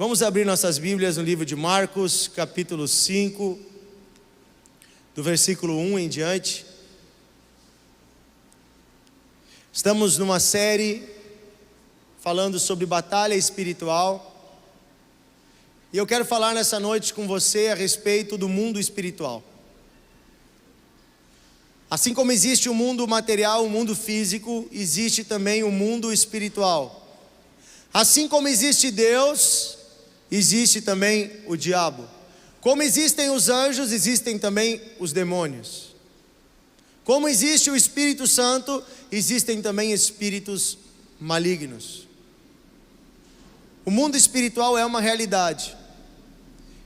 Vamos abrir nossas Bíblias no livro de Marcos, capítulo 5, do versículo 1 em diante. Estamos numa série falando sobre batalha espiritual. E eu quero falar nessa noite com você a respeito do mundo espiritual. Assim como existe o mundo material, o mundo físico, existe também o mundo espiritual. Assim como existe Deus, existe também o diabo. Como existem os anjos, existem também os demônios. Como existe o Espírito Santo, existem também espíritos malignos. O mundo espiritual é uma realidade.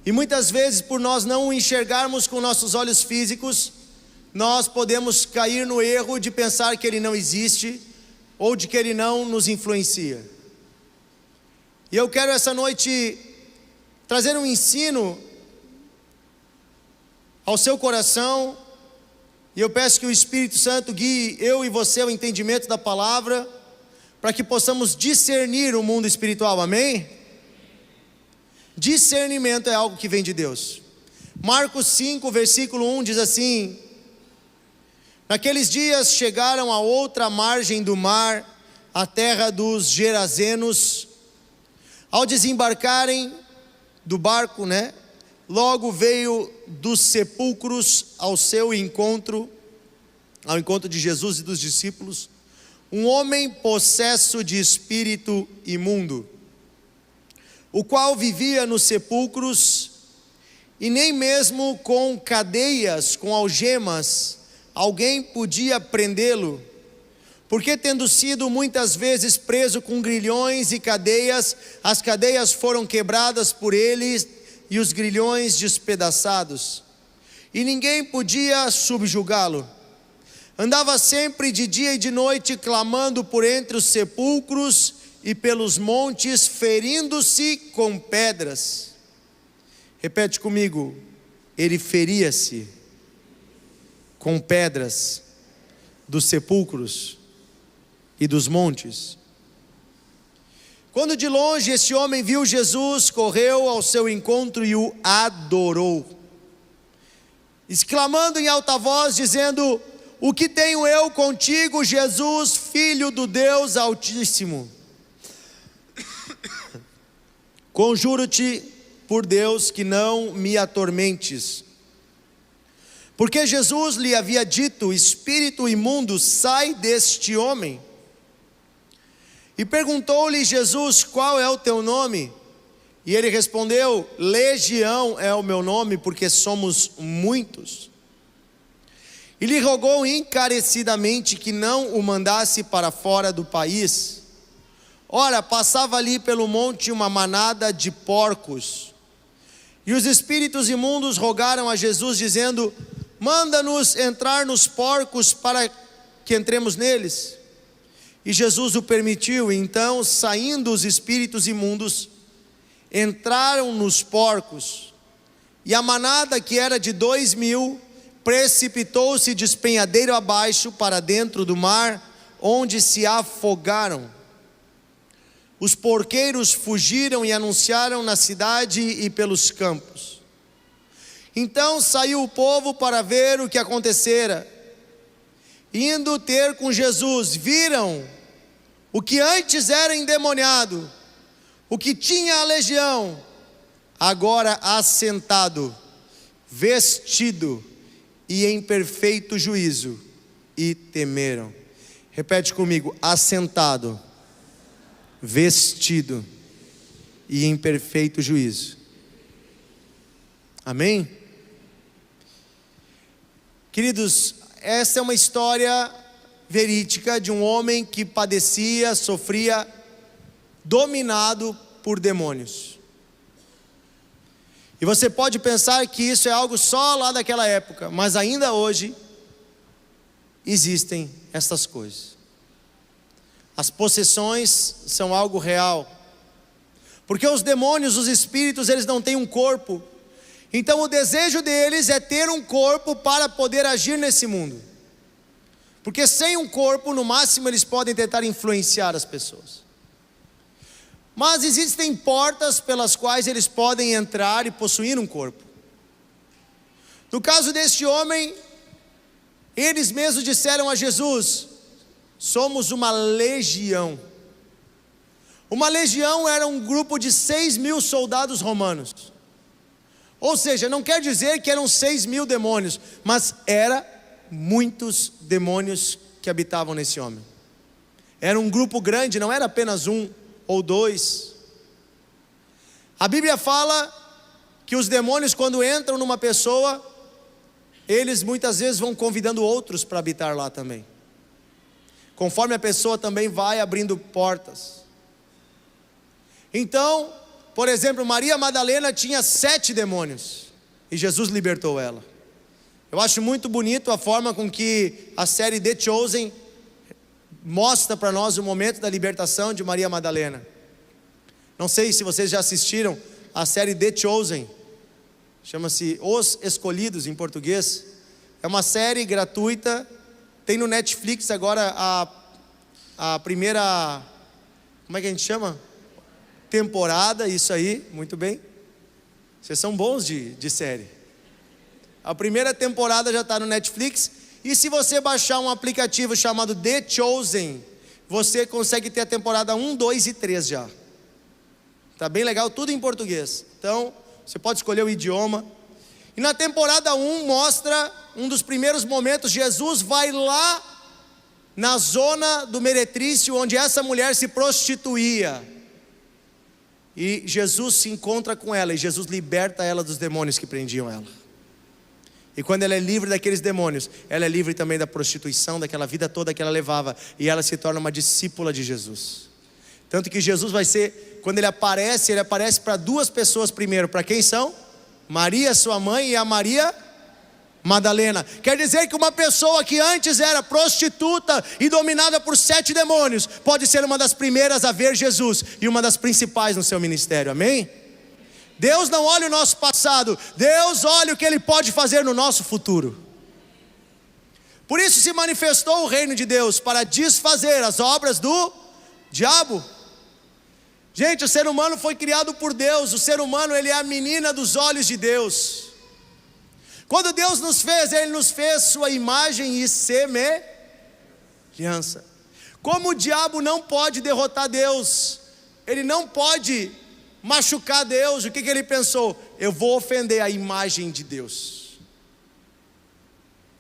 E muitas vezes, por nós não o enxergarmos com nossos olhos físicos, nós podemos cair no erro de pensar que ele não existe, ou de que ele não nos influencia. E eu quero essa noite trazer um ensino ao seu coração, e eu peço que o Espírito Santo guie eu e você ao entendimento da palavra, para que possamos discernir o mundo espiritual, amém? Discernimento é algo que vem de Deus. Marcos 5, versículo 1 diz assim: naqueles dias chegaram à outra margem do mar, a terra dos Gerazenos. Ao desembarcarem do barco, logo veio dos sepulcros ao encontro de Jesus e dos discípulos, um homem possesso de espírito imundo, o qual vivia nos sepulcros, e nem mesmo com cadeias, com algemas, alguém podia prendê-lo, porque tendo sido muitas vezes preso com grilhões e cadeias, as cadeias foram quebradas por ele e os grilhões despedaçados, e ninguém podia subjugá-lo. Andava sempre de dia e de noite clamando por entre os sepulcros e pelos montes, ferindo-se com pedras. Repete comigo: ele feria-se com pedras dos sepulcros e dos montes. Quando de longe esse homem viu Jesus, correu ao seu encontro e o adorou, exclamando em alta voz, dizendo: o que tenho eu contigo, Jesus, Filho do Deus Altíssimo? Conjuro-te por Deus que não me atormentes. Porque Jesus lhe havia dito: espírito imundo, sai deste homem. E perguntou-lhe Jesus: qual é o teu nome? E ele respondeu: Legião é o meu nome, porque somos muitos. E lhe rogou encarecidamente que não o mandasse para fora do país. Ora, passava ali pelo monte uma manada de porcos. E os espíritos imundos rogaram a Jesus, dizendo: manda-nos entrar nos porcos para que entremos neles. E Jesus o permitiu. Então, saindo os espíritos imundos, entraram nos porcos, e a manada, que era de 2.000, precipitou-se despenhadeiro abaixo para dentro do mar, onde se afogaram. Os porqueiros fugiram e anunciaram na cidade e pelos campos. Então saiu o povo para ver o que acontecera. Indo ter com Jesus, viram o que antes era endemoniado, o que tinha a legião, agora assentado, vestido e em perfeito juízo, e temeram. Repete comigo: assentado, vestido e em perfeito juízo. Amém? Queridos, essa é uma história verídica de um homem que padecia, sofria, dominado por demônios. E você pode pensar que isso é algo só lá daquela época, mas ainda hoje existem essas coisas. As possessões são algo real, porque os demônios, os espíritos, eles não têm um corpo. Então o desejo deles é ter um corpo para poder agir nesse mundo. Porque sem um corpo, no máximo eles podem tentar influenciar as pessoas. mas existem portas pelas quais eles podem entrar e possuir um corpo. No caso deste homem, eles mesmos disseram a Jesus: somos uma legião. Uma legião era um grupo de 6.000 soldados romanos. Ou seja, não quer dizer que eram 6.000 demônios, mas era muitos demônios que habitavam nesse homem. Era um grupo grande, não era apenas um ou dois. A Bíblia fala que os demônios, quando entram numa pessoa, eles muitas vezes vão convidando outros para habitar lá também, conforme a pessoa também vai abrindo portas. Então, por exemplo, Maria Madalena tinha 7 demônios e Jesus libertou ela. Eu acho muito bonito a forma com que a série The Chosen mostra para nós o momento da libertação de Maria Madalena. Não sei se vocês já assistiram a série The Chosen, chama-se Os Escolhidos em português. É uma série gratuita, tem no Netflix agora a primeira, como é que a gente chama? Temporada, isso aí, muito bem. Vocês são bons de série. A primeira temporada já está no Netflix. E se você baixar um aplicativo chamado The Chosen, você consegue ter a temporada 1, 2 e 3 já. Está bem legal, tudo em português. Então, você pode escolher o idioma. E na temporada 1 mostra um dos primeiros momentos. Jesus vai lá na zona do meretrício, onde essa mulher se prostituía. E Jesus se encontra com ela, e Jesus liberta ela dos demônios que prendiam ela. E quando ela é livre daqueles demônios, ela é livre também da prostituição, daquela vida toda que ela levava. E ela se torna uma discípula de Jesus. Tanto que Jesus vai ser, quando ele aparece para 2 pessoas primeiro. Para quem são? Maria, sua mãe, e a Maria Madalena. Quer dizer que uma pessoa que antes era prostituta e dominada por 7 demônios, pode ser uma das primeiras a ver Jesus e uma das principais no seu ministério, amém? Deus não olha o nosso passado, Deus olha o que Ele pode fazer no nosso futuro. Por isso se manifestou o reino de Deus, para desfazer as obras do diabo. Gente, o ser humano foi criado por Deus. O ser humano, ele é a menina dos olhos de Deus. Quando Deus nos fez, Ele nos fez sua imagem e semelhança. Como o diabo não pode derrotar Deus, ele não pode machucar Deus, o que ele pensou? Eu vou ofender a imagem de Deus.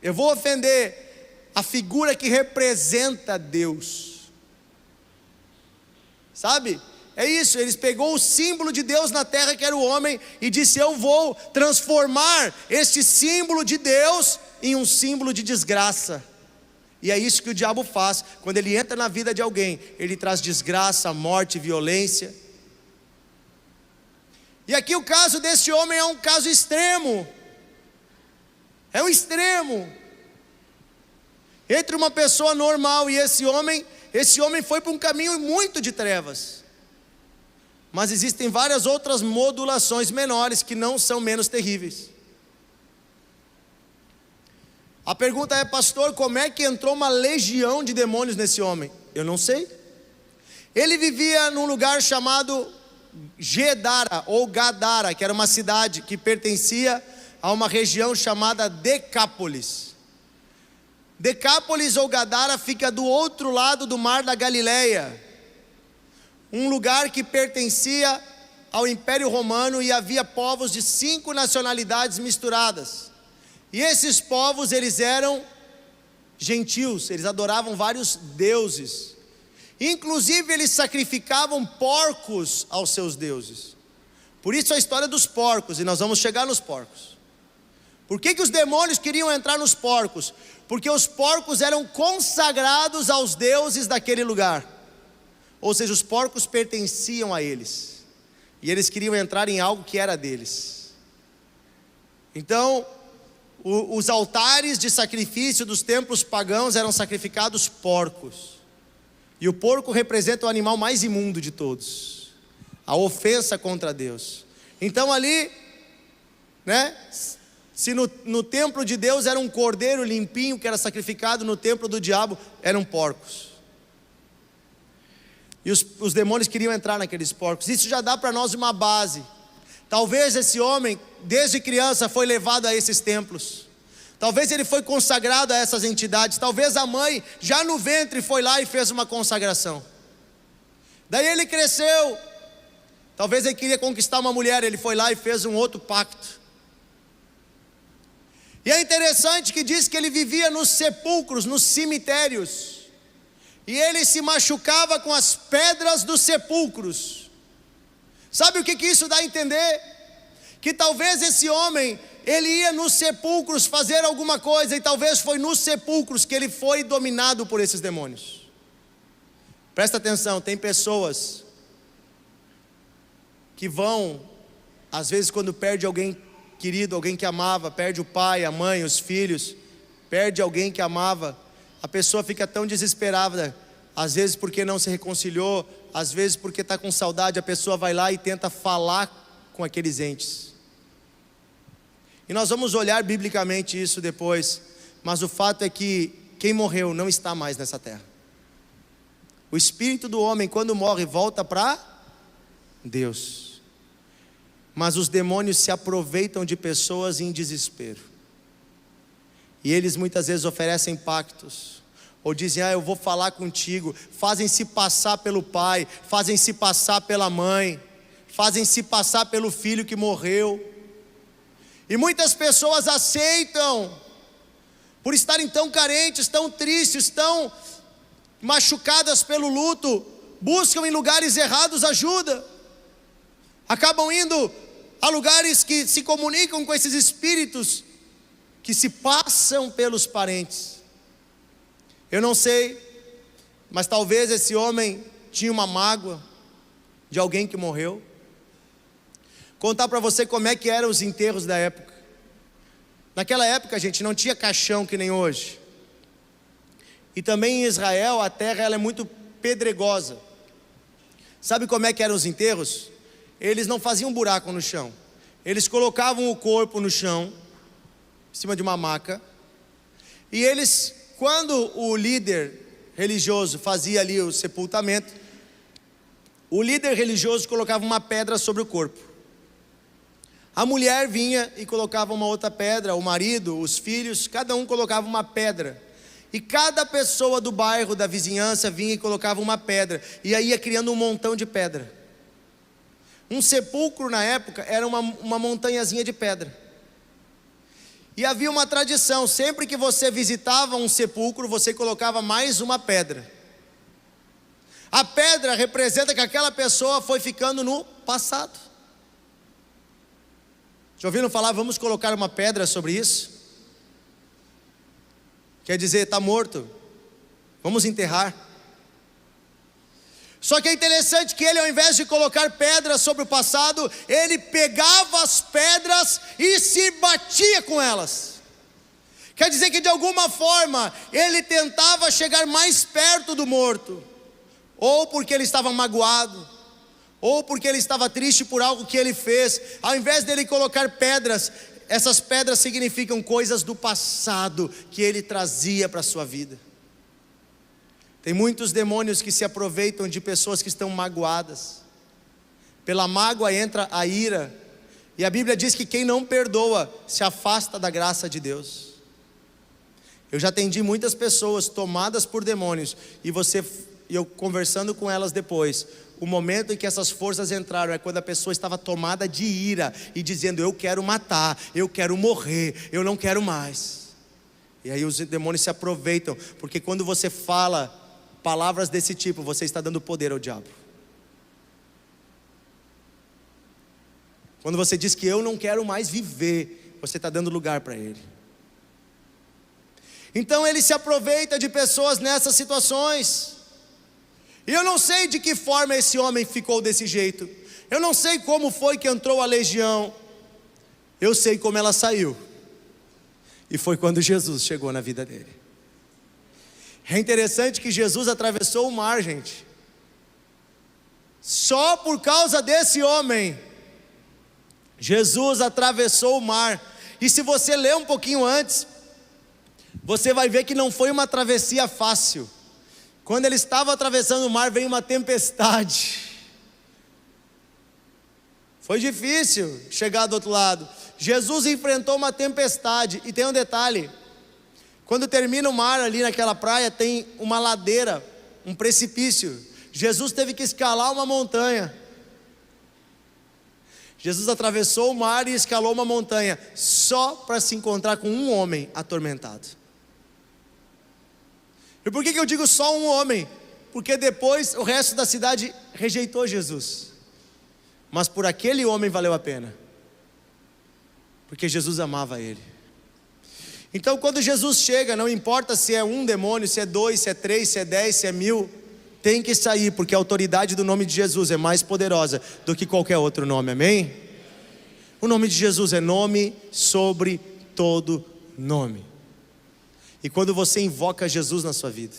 Eu vou ofender a figura que representa Deus. Sabe? É isso, eles pegou o símbolo de Deus na terra, que era o homem, e disse: eu vou transformar este símbolo de Deus em um símbolo de desgraça. E é isso que o diabo faz. Quando ele entra na vida de alguém, ele traz desgraça, morte, violência. E aqui o caso desse homem é um caso extremo. É um extremo entre uma pessoa normal e esse homem foi para um caminho muito de trevas. Mas existem várias outras modulações menores que não são menos terríveis. A pergunta é: pastor, como é que entrou uma legião de demônios nesse homem? Eu não sei. Ele vivia num lugar chamado Gedara ou Gadara, que era uma cidade que pertencia a uma região chamada Decápolis. Decápolis ou Gadara fica do outro lado do mar da Galileia, um lugar que pertencia ao Império Romano, e havia povos de 5 nacionalidades misturadas. E esses povos, eles eram gentios, eles adoravam vários deuses. Inclusive eles sacrificavam porcos aos seus deuses. Por isso a história dos porcos, e nós vamos chegar nos porcos. Por que os demônios queriam entrar nos porcos? Porque os porcos eram consagrados aos deuses daquele lugar. Ou seja, os porcos pertenciam a eles, e eles queriam entrar em algo que era deles. Então, os altares de sacrifício dos templos pagãos eram sacrificados porcos. E o porco representa o animal mais imundo de todos, a ofensa contra Deus. Então ali, se no templo de Deus era um cordeiro limpinho que era sacrificado, no templo do diabo eram porcos. E os demônios queriam entrar naqueles porcos. Isso já dá para nós uma base. Talvez esse homem, desde criança, foi levado a esses templos. Talvez ele foi consagrado a essas entidades. Talvez a mãe, já no ventre, foi lá e fez uma consagração. Daí ele cresceu. Talvez ele queria conquistar uma mulher, ele foi lá e fez um outro pacto. E é interessante que diz que ele vivia nos sepulcros, nos cemitérios. E ele se machucava com as pedras dos sepulcros. Sabe o que isso dá a entender? Que talvez esse homem, ele ia nos sepulcros fazer alguma coisa, e talvez foi nos sepulcros que ele foi dominado por esses demônios. Presta atenção, tem pessoas que vão, às vezes quando perde alguém querido, alguém que amava, perde o pai, a mãe, os filhos, perde alguém que amava, a pessoa fica tão desesperada, às vezes porque não se reconciliou, às vezes porque está com saudade, a pessoa vai lá e tenta falar com aqueles entes. E nós vamos olhar biblicamente isso depois, mas o fato é que quem morreu não está mais nessa terra. O espírito do homem, quando morre, volta para Deus. Mas os demônios se aproveitam de pessoas em desespero. E eles muitas vezes oferecem pactos. Ou dizem, eu vou falar contigo. Fazem-se passar pelo pai, fazem-se passar pela mãe, fazem-se passar pelo filho que morreu. E muitas pessoas aceitam, por estarem tão carentes, tão tristes, tão machucadas pelo luto, buscam em lugares errados ajuda. Acabam indo a lugares que se comunicam com esses espíritos que se passam pelos parentes. Eu não sei, mas talvez esse homem tinha uma mágoa de alguém que morreu. Contar para você como é que eram os enterros da época. Naquela época, gente, não tinha caixão que nem hoje. E também em Israel a terra ela é muito pedregosa. Sabe como é que eram os enterros? Eles não faziam buraco no chão. Eles colocavam o corpo no chão, em cima de uma maca. E eles, quando o líder religioso fazia ali o sepultamento, o líder religioso colocava uma pedra sobre o corpo. A mulher vinha e colocava uma outra pedra, o marido, os filhos, cada um colocava uma pedra. E cada pessoa do bairro, da vizinhança, vinha e colocava uma pedra. E aí ia criando um montão de pedra. Um sepulcro na época era uma montanhazinha de pedra. E havia uma tradição, sempre que você visitava um sepulcro, você colocava mais uma pedra. A pedra representa que aquela pessoa foi ficando no passado. Já ouviram falar, vamos colocar uma pedra sobre isso? Quer dizer, está morto, vamos enterrar. Só que é interessante que ele, ao invés de colocar pedras sobre o passado, ele pegava as pedras e se batia com elas. Quer dizer que de alguma forma ele tentava chegar mais perto do morto, ou porque ele estava magoado, ou porque ele estava triste por algo que ele fez. Ao invés dele colocar pedras, essas pedras significam coisas do passado que ele trazia para a sua vida. Tem muitos demônios que se aproveitam de pessoas que estão magoadas. Pela mágoa entra a ira. E a Bíblia diz que quem não perdoa se afasta da graça de Deus. Eu já atendi muitas pessoas tomadas por demônios. E eu conversando com elas depois, o momento em que essas forças entraram é quando a pessoa estava tomada de ira e dizendo, eu quero matar, eu quero morrer, eu não quero mais. E aí os demônios se aproveitam, porque quando você fala palavras desse tipo, você está dando poder ao diabo. Quando você diz que eu não quero mais viver, você está dando lugar para ele. Então ele se aproveita de pessoas nessas situações. E eu não sei de que forma esse homem ficou desse jeito. Eu não sei como foi que entrou a legião. Eu sei como ela saiu. E foi quando Jesus chegou na vida dele. É interessante que Jesus atravessou o mar, gente. Só por causa desse homem. Jesus atravessou o mar. E se você ler um pouquinho antes, você vai ver que não foi uma travessia fácil. Quando ele estava atravessando o mar, veio uma tempestade. Foi difícil chegar do outro lado. Jesus enfrentou uma tempestade. E tem um detalhe: quando termina o mar ali naquela praia, tem uma ladeira, um precipício. Jesus teve que escalar uma montanha. Jesus atravessou o mar e escalou uma montanha, só para se encontrar com um homem atormentado. E por que eu digo só um homem? Porque depois o resto da cidade rejeitou Jesus. Mas por aquele homem valeu a pena, porque Jesus amava ele. Então quando Jesus chega, não importa se é um demônio, se é 2, se é 3, se é 10, se é 1000, tem que sair, porque a autoridade do nome de Jesus é mais poderosa do que qualquer outro nome, amém? O nome de Jesus é nome sobre todo nome. E quando você invoca Jesus na sua vida,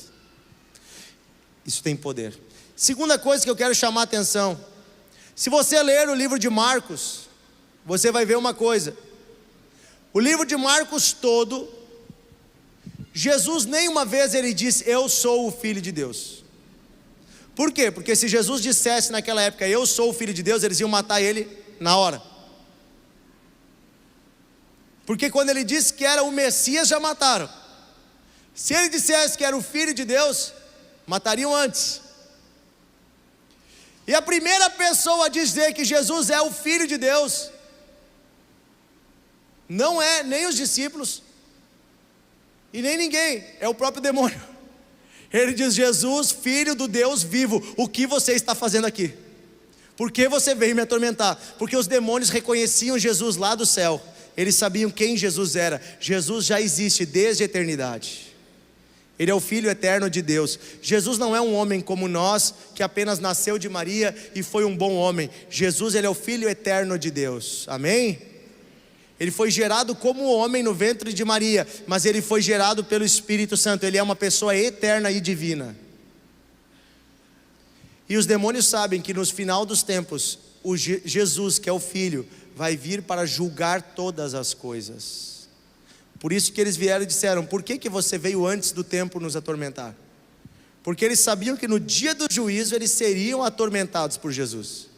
isso tem poder. Segunda coisa que eu quero chamar a atenção: se você ler o livro de Marcos, você vai ver uma coisa. O livro de Marcos todo, Jesus nenhuma vez ele disse: eu sou o Filho de Deus. Por quê? Porque se Jesus dissesse naquela época: eu sou o Filho de Deus, eles iam matar ele na hora. Porque quando ele disse que era o Messias, já mataram. Se ele dissesse que era o Filho de Deus, matariam antes. E a primeira pessoa a dizer que Jesus é o Filho de Deus, não é nem os discípulos, e nem ninguém, é o próprio demônio. Ele diz: Jesus, Filho do Deus vivo, o que você está fazendo aqui? Por que você veio me atormentar? Porque os demônios reconheciam Jesus lá do céu, eles sabiam quem Jesus era. Jesus já existe desde a eternidade. Ele é o Filho eterno de Deus. Jesus não é um homem como nós, que apenas nasceu de Maria e foi um bom homem. Jesus, ele é o Filho eterno de Deus, amém? Ele foi gerado como homem no ventre de Maria, mas ele foi gerado pelo Espírito Santo. Ele é uma pessoa eterna e divina. E os demônios sabem que nos final dos tempos, o Jesus, que é o Filho, vai vir para julgar todas as coisas. Por isso que eles vieram e disseram: por que você veio antes do tempo nos atormentar? Porque eles sabiam que no dia do juízo eles seriam atormentados por Jesus.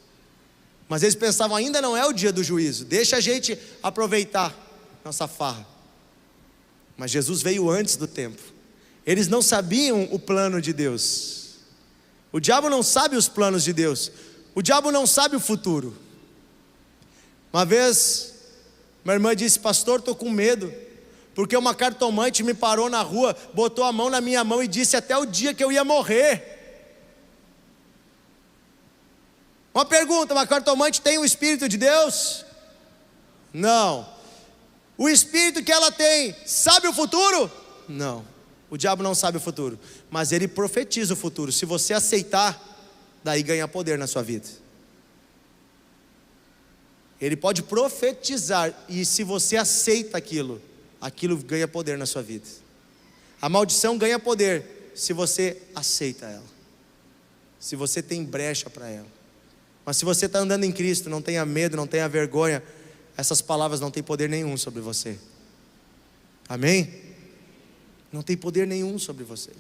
Mas eles pensavam: ainda não é o dia do juízo, deixa a gente aproveitar nossa farra. Mas Jesus veio antes do tempo. Eles não sabiam o plano de Deus. O diabo não sabe os planos de Deus. O diabo não sabe o futuro. Uma vez, minha irmã disse: pastor, estou com medo, porque uma cartomante me parou na rua, botou a mão na minha mão e disse até o dia que eu ia morrer. Uma pergunta: uma cartomante tem o Espírito de Deus? Não. O Espírito que ela tem sabe o futuro? Não. O diabo não sabe o futuro, mas ele profetiza o futuro. Se você aceitar, daí ganha poder na sua vida. Ele pode profetizar, e se você aceita aquilo, aquilo ganha poder na sua vida. A maldição ganha poder se você aceita ela, se você tem brecha para ela. Mas se você está andando em Cristo, não tenha medo, não tenha vergonha, essas palavras não têm poder nenhum sobre você. Amém? Não tem poder nenhum sobre você.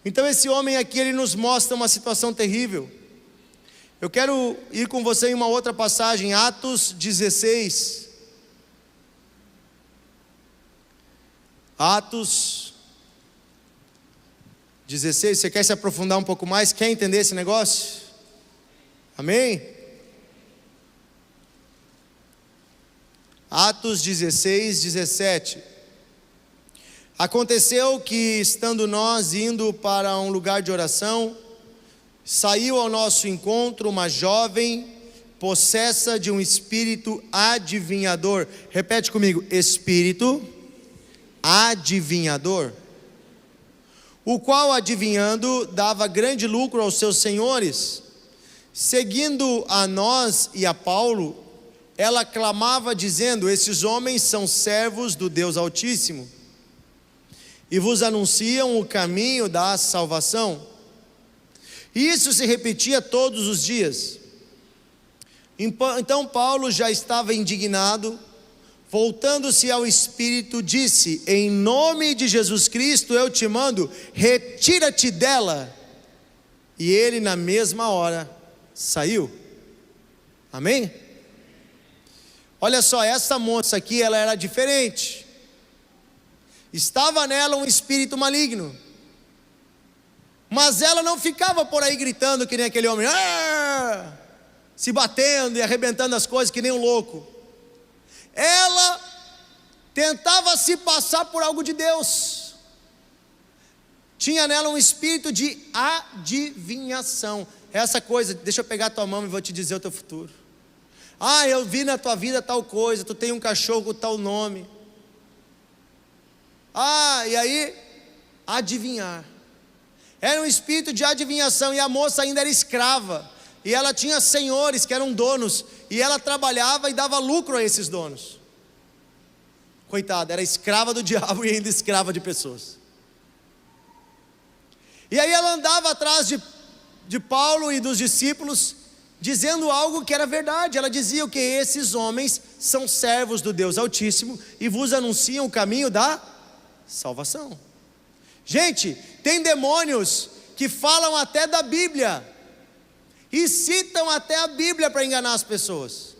Então esse homem aqui, ele nos mostra uma situação terrível. Eu quero ir com você em uma outra passagem, Atos 16. Atos 16, você quer se aprofundar um pouco mais? Quer entender esse negócio? Amém? Atos 16, 17. Aconteceu que, estando nós indo para um lugar de oração, saiu ao nosso encontro uma jovem possessa de um espírito adivinhador. Repete comigo: espírito adivinhador, o qual, adivinhando, dava grande lucro aos seus senhores. Seguindo a nós e a Paulo, ela clamava dizendo: esses homens são servos do Deus Altíssimo, e vos anunciam o caminho da salvação. E isso se repetia todos os dias. Então Paulo já estava indignado, voltando-se ao espírito, disse: em nome de Jesus Cristo eu te mando, retira-te dela. E ele na mesma hora saiu. Amém? Olha só, essa moça aqui, ela era diferente. Estava nela um espírito maligno, mas ela não ficava por aí gritando que nem aquele homem, se batendo e arrebentando as coisas que nem um louco. Ela tentava se passar por algo de Deus. Tinha nela um espírito de adivinhação. Essa coisa, deixa eu pegar a tua mão e vou te dizer o teu futuro. Eu vi na tua vida tal coisa, tu tem um cachorro com tal nome. E aí, adivinhar. Era um espírito de adivinhação, e a moça ainda era escrava. E ela tinha senhores que eram donos, e ela trabalhava e dava lucro a esses donos. Coitada, era escrava do diabo e ainda escrava de pessoas. E aí ela andava atrás de Paulo e dos discípulos, dizendo algo que era verdade. Ela dizia que esses homens são servos do Deus Altíssimo e vos anunciam o caminho da salvação. Gente, tem demônios que falam até da Bíblia e citam até a Bíblia para enganar as pessoas.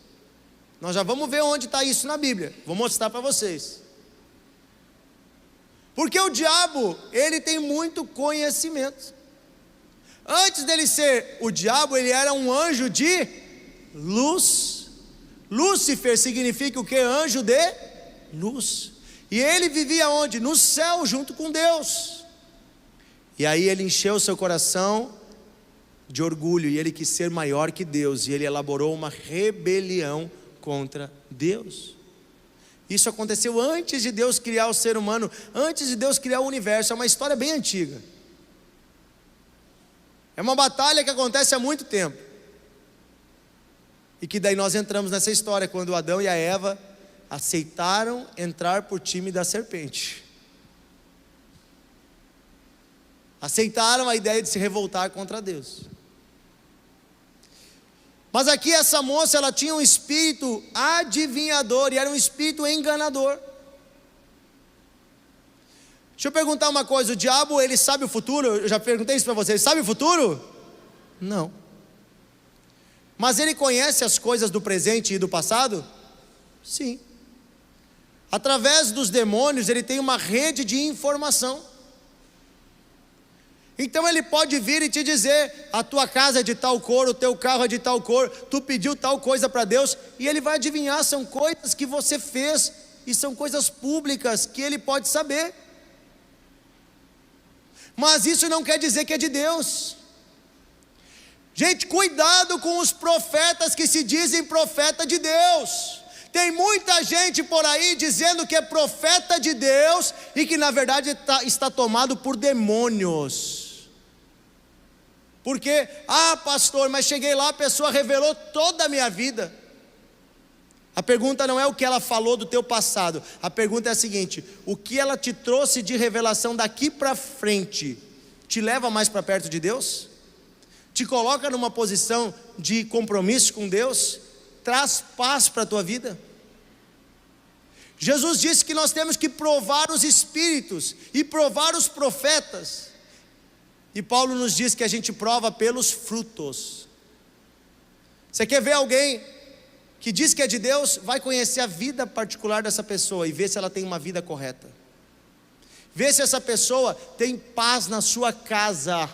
Nós já vamos ver onde está isso na Bíblia. Vou mostrar para vocês. Porque o diabo, ele tem muito conhecimento. Antes dele ser o diabo, ele era um anjo de luz. Lúcifer significa o que? Anjo de luz. E ele vivia onde? No céu, junto com Deus. E aí ele encheu seu coração de orgulho, e ele quis ser maior que Deus, e ele elaborou uma rebelião contra Deus. Isso aconteceu antes de Deus criar o ser humano, antes de Deus criar o universo. É uma história bem antiga. É uma batalha que acontece há muito tempo. E que daí nós entramos nessa história, quando Adão e a Eva aceitaram entrar por time da serpente. Aceitaram a ideia de se revoltar contra Deus. Mas aqui essa moça, ela tinha um espírito adivinhador, e era um espírito enganador. Deixa eu perguntar uma coisa: o diabo, ele sabe o futuro? Eu já perguntei isso para vocês. Sabe o futuro? Não. Mas ele conhece as coisas do presente e do passado? Sim. Através dos demônios, ele tem uma rede de informação. Então ele pode vir e te dizer: a tua casa é de tal cor, o teu carro é de tal cor, tu pediu tal coisa para Deus, e ele vai adivinhar. São coisas que você fez, e são coisas públicas que ele pode saber. Mas isso não quer dizer que é de Deus. Gente, cuidado com os profetas que se dizem profeta de Deus. Tem muita gente por aí dizendo que é profeta de Deus, e que na verdade está tomado por demônios. Porque, pastor, mas cheguei lá, a pessoa revelou toda a minha vida. A pergunta não é o que ela falou do teu passado. A pergunta é a seguinte: o que ela te trouxe de revelação daqui para frente te leva mais para perto de Deus? Te coloca numa posição de compromisso com Deus? Traz paz para a tua vida? Jesus disse que nós temos que provar os espíritos e provar os profetas. E Paulo nos diz que a gente prova pelos frutos. Você quer ver alguém que diz que é de Deus? Vai conhecer a vida particular dessa pessoa e ver se ela tem uma vida correta. Vê se essa pessoa tem paz na sua casa.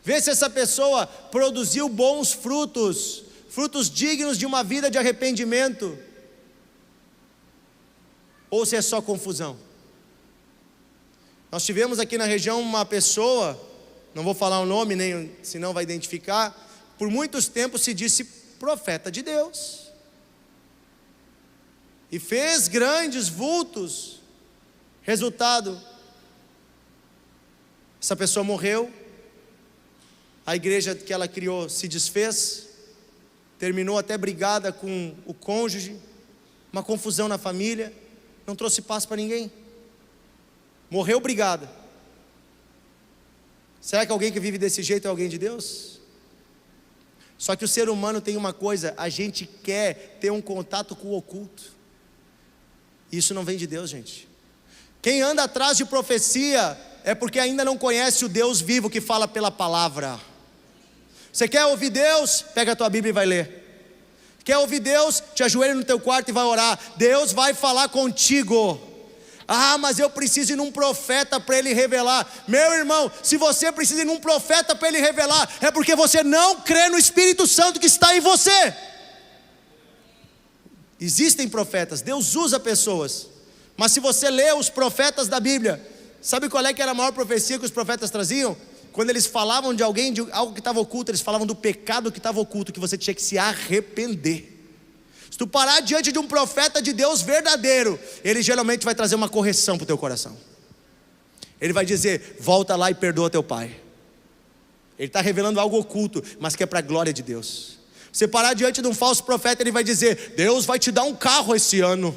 Vê se essa pessoa produziu bons frutos, frutos dignos de uma vida de arrependimento, ou se é só confusão. Nós tivemos aqui na região uma pessoa, não vou falar o nome, nem senão vai identificar, por muitos tempos se disse profeta de Deus, e fez grandes vultos. Resultado, essa pessoa morreu, a igreja que ela criou se desfez, terminou até brigada com o cônjuge, uma confusão na família, não trouxe paz para ninguém, morreu brigada. Será que alguém que vive desse jeito é alguém de Deus? Só que o ser humano tem uma coisa, a gente quer ter um contato com o oculto. Isso não vem de Deus, gente. Quem anda atrás de profecia é porque ainda não conhece o Deus vivo que fala pela palavra. Você quer ouvir Deus? Pega a tua Bíblia e vai ler. Quer ouvir Deus? Te ajoelha no teu quarto e vai orar. Deus vai falar contigo. Ah, mas eu preciso ir num profeta para ele revelar. Meu irmão, se você precisa ir num profeta para ele revelar, é porque você não crê no Espírito Santo que está em você. Existem profetas, Deus usa pessoas. Mas se você lê os profetas da Bíblia, sabe qual é que era a maior profecia que os profetas traziam? Quando eles falavam de alguém, de algo que estava oculto, eles falavam do pecado que estava oculto, que você tinha que se arrepender. Se tu parar diante de um profeta de Deus verdadeiro, ele geralmente vai trazer uma correção para o teu coração. Ele vai dizer, volta lá e perdoa teu pai. Ele está revelando algo oculto, mas que é para a glória de Deus. Você parar diante de um falso profeta, ele vai dizer, Deus vai te dar um carro esse ano.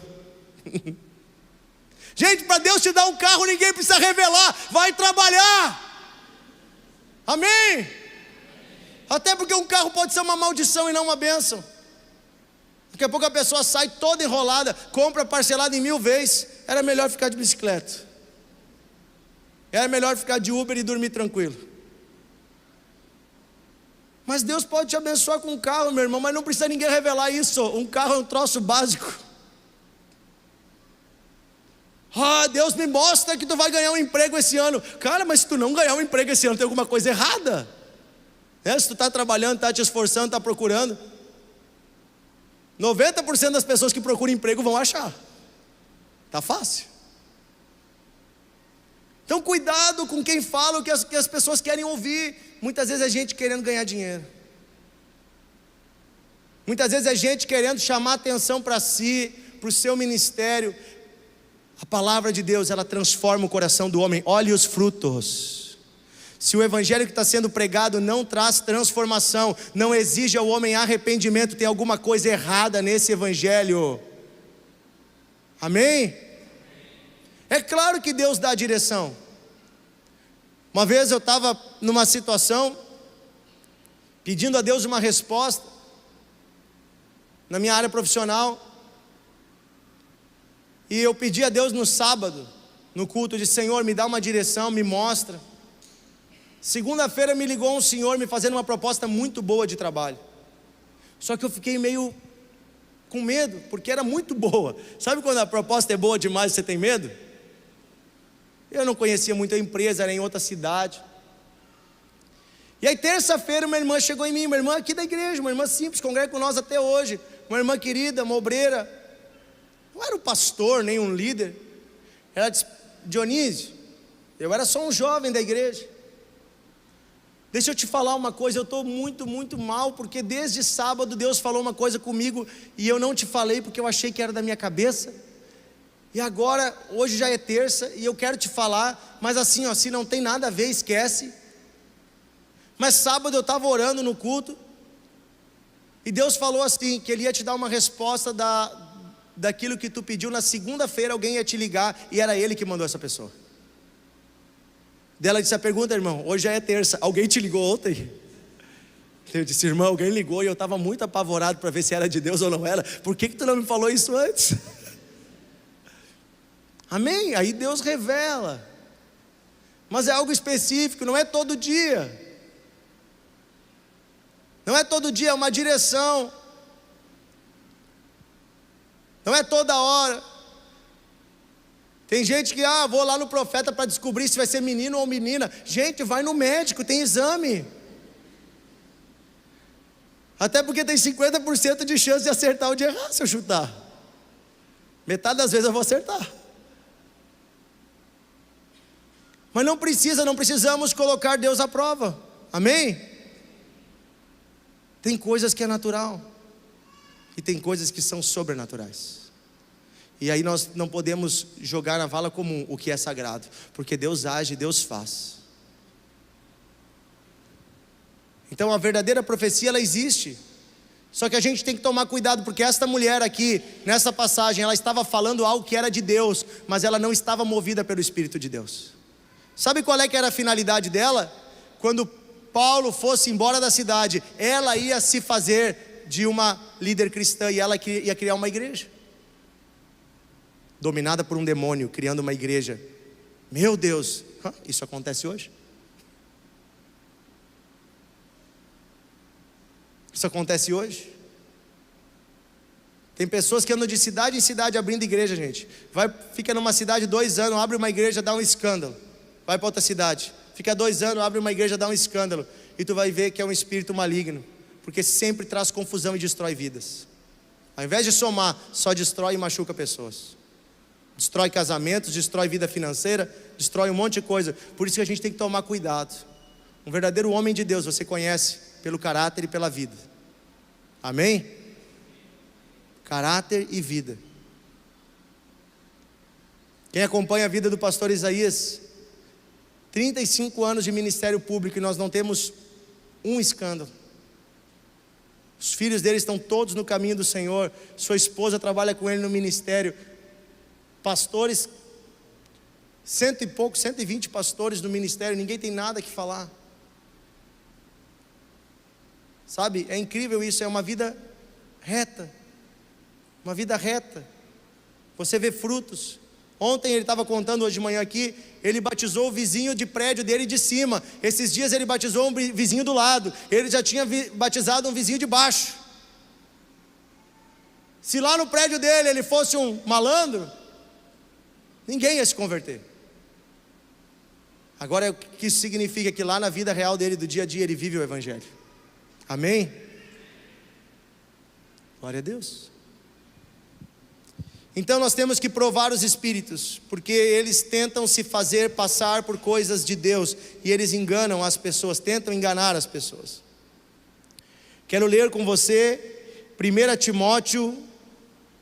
Gente, para Deus te dar um carro, ninguém precisa revelar, vai trabalhar. Amém? Até porque um carro pode ser uma maldição e não uma bênção. Daqui a pouco a pessoa sai toda enrolada, compra parcelado em 1000 vezes. Era melhor ficar de bicicleta. Era melhor ficar de Uber e dormir tranquilo. Mas Deus pode te abençoar com um carro, meu irmão, mas não precisa ninguém revelar isso. Um carro é um troço básico. Ah, Deus me mostra que tu vai ganhar um emprego esse ano. Cara, mas se tu não ganhar um emprego esse ano, tem alguma coisa errada. Se tu está trabalhando, está te esforçando, está procurando, 90% das pessoas que procuram emprego vão achar. Está fácil. Então cuidado com quem fala o que as pessoas querem ouvir. Muitas vezes é gente querendo ganhar dinheiro. Muitas vezes é gente querendo chamar atenção para si, para o seu ministério. A palavra de Deus, ela transforma o coração do homem. Olhe os frutos. Se o evangelho que está sendo pregado não traz transformação, não exige ao homem arrependimento, tem alguma coisa errada nesse evangelho. Amém? É claro que Deus dá a direção. Uma vez eu estava numa situação, pedindo a Deus uma resposta, na minha área profissional, e eu pedi a Deus no sábado, no culto, de Senhor, me dá uma direção, me mostra. Segunda-feira me ligou um senhor me fazendo uma proposta muito boa de trabalho. Só que eu fiquei meio com medo, porque era muito boa. Sabe quando a proposta é boa demais e você tem medo? Eu não conhecia muito a empresa, era em outra cidade. E aí terça-feira uma irmã chegou em mim, uma irmã aqui da igreja, uma irmã simples, congrega com nós até hoje. Uma irmã querida, uma obreira. Não era um pastor, nem um líder. Ela disse, Dionísio, eu era só um jovem da igreja. Deixa eu te falar uma coisa, eu estou muito mal, porque desde sábado Deus falou uma coisa comigo, e eu não te falei porque eu achei que era da minha cabeça, e agora, hoje já é terça, e eu quero te falar, mas assim, ó, se não tem nada a ver, esquece. Mas sábado eu estava orando no culto, e Deus falou assim, que Ele ia te dar uma resposta daquilo que tu pediu. Na segunda-feira alguém ia te ligar, e era Ele que mandou essa pessoa. Dela disse a pergunta, irmão, hoje já é terça, alguém te ligou ontem? Eu disse, irmão, alguém ligou e eu estava muito apavorado para ver se era de Deus ou não era. Por que tu não me falou isso antes? Amém? Aí Deus revela. Mas é algo específico, não é todo dia. Não é todo dia, é uma direção. Não é toda hora. Tem gente que, vou lá no profeta para descobrir se vai ser menino ou menina. Gente, vai no médico, tem exame. Até porque tem 50% de chance de acertar ou de errar se eu chutar. Metade das vezes eu vou acertar. Mas não precisamos colocar Deus à prova. Amém? Tem coisas que é natural. E tem coisas que são sobrenaturais. E aí nós não podemos jogar na vala comum o que é sagrado, porque Deus age, Deus faz. Então a verdadeira profecia, ela existe. Só que a gente tem que tomar cuidado, porque esta mulher aqui, nessa passagem, ela estava falando algo que era de Deus, mas ela não estava movida pelo Espírito de Deus. Sabe qual é que era a finalidade dela? Quando Paulo fosse embora da cidade, ela ia se fazer de uma líder cristã e ela ia criar uma igreja, dominada por um demônio, criando uma igreja. Meu Deus, isso acontece hoje? Isso acontece hoje? Tem pessoas que andam de cidade em cidade abrindo igreja, gente. Fica numa cidade 2 anos, abre uma igreja, dá um escândalo. Vai para outra cidade, fica 2 anos, abre uma igreja, dá um escândalo. E tu vai ver que é um espírito maligno, porque sempre traz confusão e destrói vidas. Ao invés de somar, só destrói e machuca pessoas. Destrói casamentos, destrói vida financeira, destrói um monte de coisa. Por isso que a gente tem que tomar cuidado. Um verdadeiro homem de Deus você conhece pelo caráter e pela vida. Amém? Caráter e vida. Quem acompanha a vida do pastor Isaías, 35 anos de ministério público e nós não temos um escândalo. Os filhos dele estão todos no caminho do Senhor. Sua esposa trabalha com ele no ministério. Pastores, 100 e pouco, 120 pastores no ministério, ninguém tem nada que falar. Sabe, é incrível isso, é uma vida reta. Uma vida reta. Você vê frutos. Ontem ele estava contando, hoje de manhã aqui, ele batizou o vizinho de prédio dele de cima. Esses dias ele batizou um vizinho do lado. Ele já tinha batizado um vizinho de baixo. Se lá no prédio dele ele fosse um malandro, ninguém ia se converter. Agora, o que isso significa? Que lá na vida real dele, do dia a dia, ele vive o Evangelho. Amém? Glória a Deus. Então nós temos que provar os espíritos, porque eles tentam se fazer passar por coisas de Deus, e eles enganam as pessoas, tentam enganar as pessoas. Quero ler com você 1 Timóteo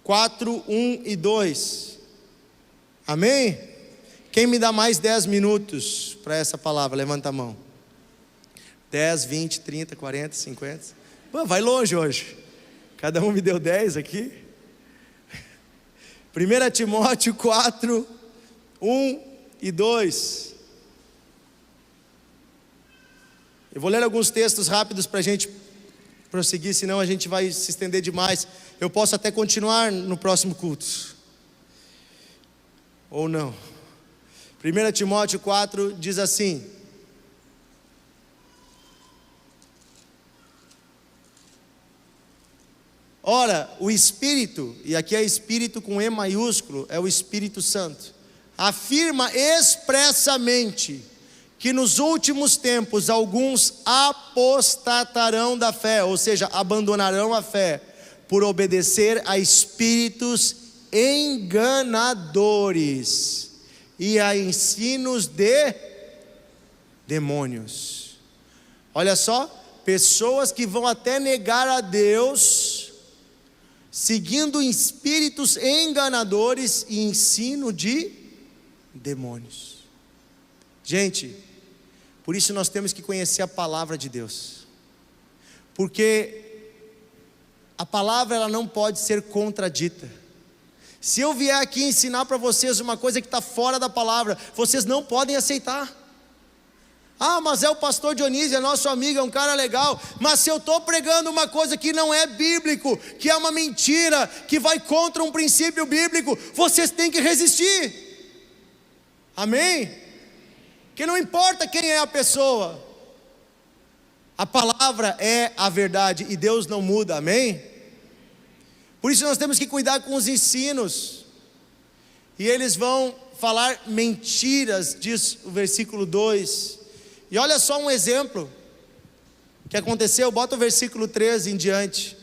4, 1 e 2. Amém? Quem me dá mais 10 minutos para essa palavra? Levanta a mão. 10, 20, 30, 40, 50. Pô, vai longe hoje. Cada um me deu 10 aqui. 1 Timóteo 4, 1 e 2. Eu vou ler alguns textos rápidos para a gente prosseguir, senão a gente vai se estender demais. Eu posso até continuar no próximo culto. Ou não. 1 Timóteo 4 diz assim: ora, o Espírito, e aqui é Espírito com E maiúsculo, é o Espírito Santo, afirma expressamente que nos últimos tempos alguns apostatarão da fé, ou seja, abandonarão a fé, por obedecer a espíritos enganadores e a ensinos de demônios. Olha só, pessoas que vão até negar a Deus, seguindo espíritos enganadores e ensino de demônios. Gente, por isso nós temos que conhecer a palavra de Deus, porque a palavra ela não pode ser contradita. Se eu vier aqui ensinar para vocês uma coisa que está fora da palavra, vocês não podem aceitar. Ah, mas é o pastor Dionísio, é nosso amigo, é um cara legal. Mas se eu estou pregando uma coisa que não é bíblico, que é uma mentira, que vai contra um princípio bíblico, vocês têm que resistir. Amém? Que não importa quem é a pessoa, a palavra é a verdade e Deus não muda, amém? Por isso nós temos que cuidar com os ensinos, e eles vão falar mentiras, diz o versículo 2, e olha só um exemplo que aconteceu, bota o versículo 13 em diante: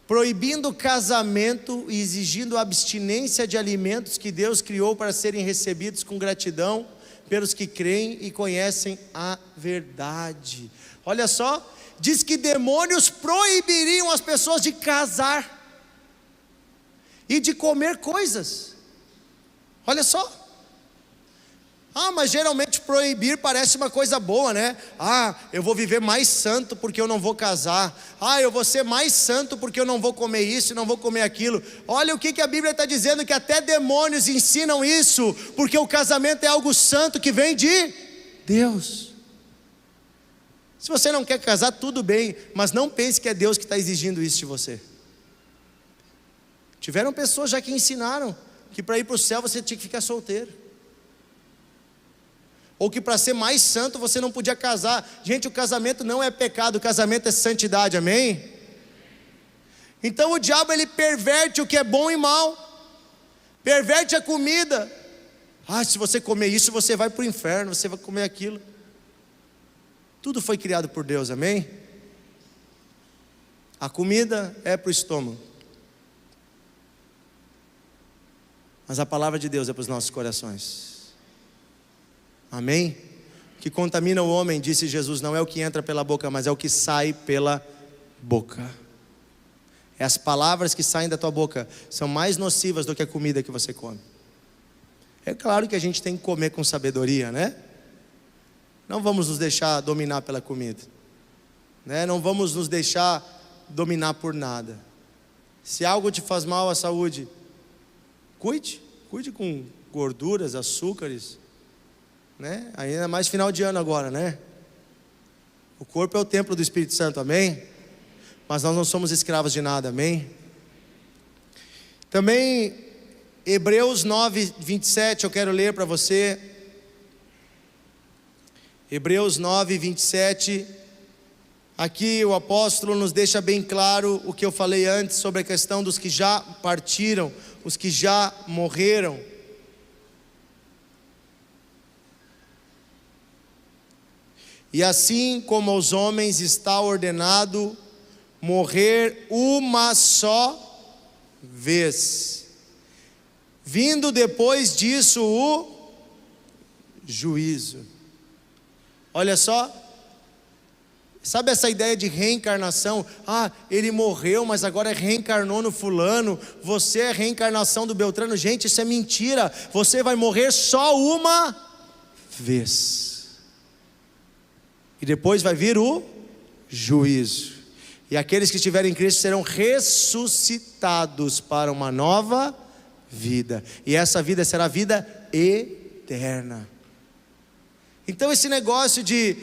proibindo casamento e exigindo abstinência de alimentos que Deus criou para serem recebidos com gratidão pelos que creem e conhecem a verdade. Olha só, diz que demônios proibiriam as pessoas de casar e de comer coisas. Olha só. Ah, mas geralmente proibir parece uma coisa boa, né? Ah, eu vou viver mais santo porque eu não vou casar. Ah, eu vou ser mais santo porque eu não vou comer isso e não vou comer aquilo. Olha o que a Bíblia está dizendo, que até demônios ensinam isso, porque o casamento é algo santo que vem de Deus. Se você não quer casar, tudo bem, mas não pense que é Deus que está exigindo isso de você. Tiveram pessoas já que ensinaram que para ir para o céu você tinha que ficar solteiro, ou que para ser mais santo você não podia casar. Gente, o casamento não é pecado, o casamento é santidade, amém? Então o diabo, ele perverte o que é bom e mal, perverte a comida. Se você comer isso, você vai para o inferno, você vai comer aquilo. Tudo foi criado por Deus, amém? A comida é para o estômago, mas a palavra de Deus é para os nossos corações, amém? O que contamina o homem, disse Jesus, não é o que entra pela boca, mas é o que sai pela boca. É as palavras que saem da tua boca, são mais nocivas do que a comida que você come. É claro que a gente tem que comer com sabedoria, né? Não vamos nos deixar dominar pela comida, né? Não vamos nos deixar dominar por nada. Se algo te faz mal à saúde, cuide com gorduras, açúcares, né? Ainda mais final de ano agora, né? O corpo é o templo do Espírito Santo, amém? Mas nós não somos escravos de nada, amém? Também Hebreus 9, 27, eu quero ler para você. Hebreus 9, 27. Aqui o apóstolo nos deixa bem claro o que eu falei antes sobre a questão dos que já partiram, os que já morreram. E assim como aos homens está ordenado morrer uma só vez, vindo depois disso o juízo. Olha só, sabe essa ideia de reencarnação? Ele morreu, mas agora reencarnou no fulano, você é reencarnação do Beltrano. Gente, isso é mentira. Você vai morrer só uma vez, e depois vai vir o juízo. E aqueles que estiverem em Cristo serão ressuscitados para uma nova vida, e essa vida será a vida eterna. Então esse negócio de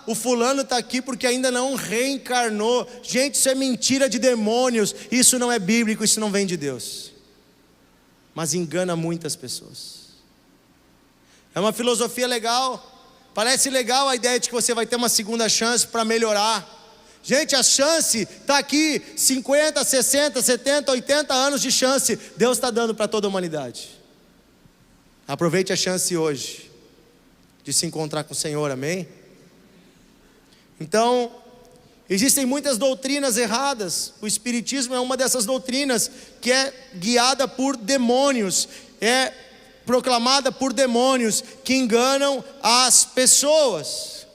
o fulano está aqui porque ainda não reencarnou, gente, isso é mentira de demônios. Isso não é bíblico, isso não vem de Deus, mas engana muitas pessoas. É uma filosofia legal, parece legal a ideia de que você vai ter uma segunda chance para melhorar. Gente, a chance está aqui, 50, 60, 70, 80 anos de chance, Deus está dando para toda a humanidade. Aproveite a chance hoje de se encontrar com o Senhor, amém? Então, existem muitas doutrinas erradas. O Espiritismo é uma dessas doutrinas que é guiada por demônios, é proclamada por demônios que enganam as pessoas.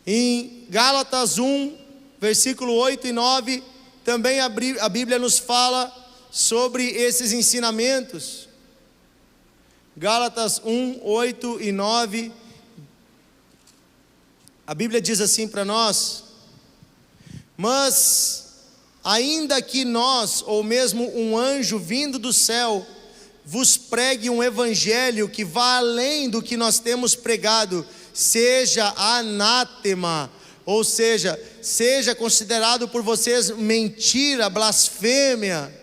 Em Gálatas 1, versículo 8 e 9, também a Bíblia nos fala sobre esses ensinamentos. Gálatas 1, 8 e 9, a Bíblia diz assim para nós: mas ainda que nós, ou mesmo um anjo vindo do céu, vos pregue um evangelho que vá além do que nós temos pregado, seja anátema, ou seja, seja considerado por vocês mentira, blasfêmia.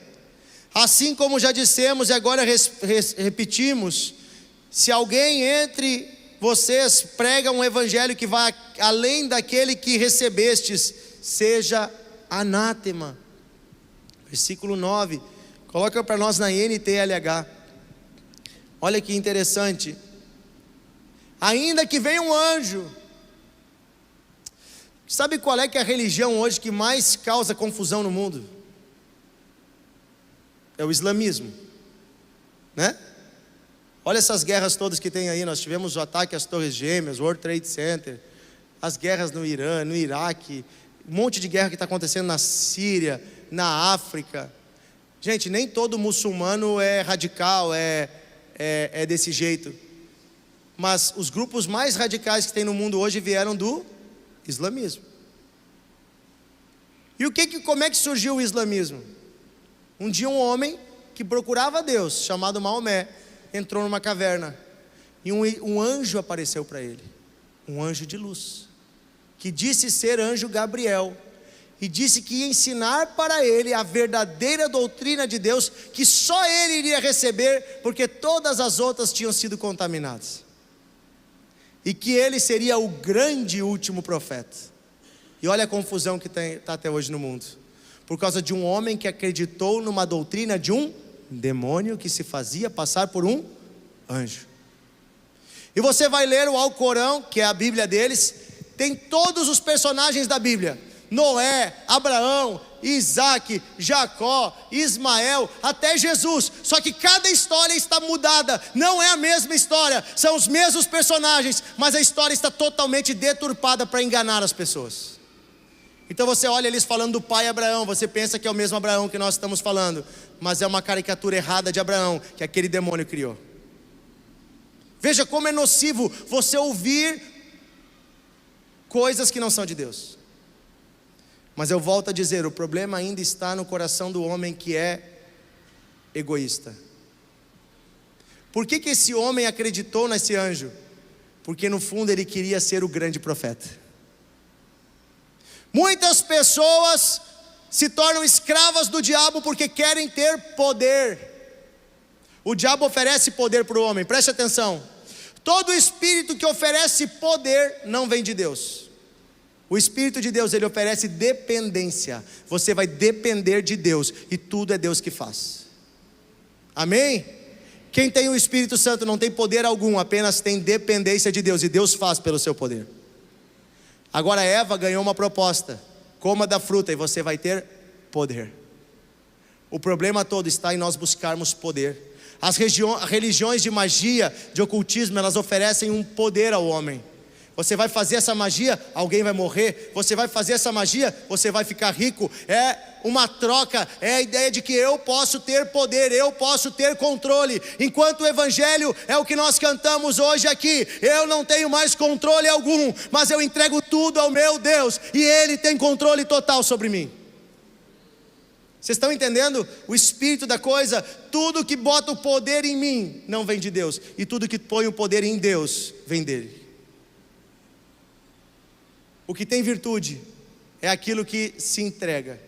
Assim como já dissemos e agora repetimos, se alguém entre vocês prega um evangelho que vai além daquele que recebestes, seja anátema. Versículo 9, coloca para nós na NTLH. Olha que interessante. Ainda que venha um anjo. Sabe qual é que é a religião hoje que mais causa confusão no mundo? É o islamismo, né? Olha essas guerras todas que tem aí. Nós tivemos o ataque às Torres Gêmeas, o World Trade Center, as guerras no Irã, no Iraque, um monte de guerra que está acontecendo na Síria, na África. Gente, nem todo muçulmano é radical, é desse jeito. Mas os grupos mais radicais que tem no mundo hoje vieram do islamismo. E como é que surgiu o islamismo? Um dia um homem que procurava Deus, chamado Maomé, entrou numa caverna, e um anjo apareceu para ele. um anjo de luz, que disse ser anjo Gabriel, e disse que ia ensinar para ele a verdadeira doutrina de Deus, que só ele iria receber, porque todas as outras tinham sido contaminadas, e que ele seria o grande último profeta. E olha a confusão que está até hoje no mundo, por causa de um homem que acreditou numa doutrina de um demônio que se fazia passar por um anjo. E você vai ler o Alcorão, que é a Bíblia deles, tem todos os personagens da Bíblia: Noé, Abraão, Isaac, Jacó, Ismael, até Jesus. Só que cada história está mudada, não é a mesma história, são os mesmos personagens, mas a história está totalmente deturpada para enganar as pessoas. Então você olha eles falando do pai Abraão, você pensa que é o mesmo Abraão que nós estamos falando, mas é uma caricatura errada de Abraão, que aquele demônio criou. Veja como é nocivo você ouvir coisas que não são de Deus. Mas eu volto a dizer, o problema ainda está no coração do homem que é egoísta. Por que esse homem acreditou nesse anjo? Porque no fundo ele queria ser o grande profeta. Muitas pessoas se tornam escravas do diabo porque querem ter poder. O diabo oferece poder para o homem, preste atenção. Todo espírito que oferece poder não vem de Deus. O Espírito de Deus, ele oferece dependência. Você vai depender de Deus, e tudo é Deus que faz. Amém? Quem tem o Espírito Santo não tem poder algum, apenas tem dependência de Deus, e Deus faz pelo seu poder. Agora Eva ganhou uma proposta: coma da fruta e você vai ter poder. O problema todo está em nós buscarmos poder. As religiões de magia, de ocultismo, elas oferecem um poder ao homem. Você vai fazer essa magia, alguém vai morrer. Você vai fazer essa magia, você vai ficar rico. É uma troca, é a ideia de que eu posso ter poder, eu posso ter controle. Enquanto o evangelho é o que nós cantamos hoje aqui: eu não tenho mais controle algum, mas eu entrego tudo ao meu Deus, e Ele tem controle total sobre mim. Vocês estão entendendo o espírito da coisa? Tudo que bota o poder em mim não vem de Deus, e tudo que põe o poder em Deus vem dele. O que tem virtude é aquilo que se entrega.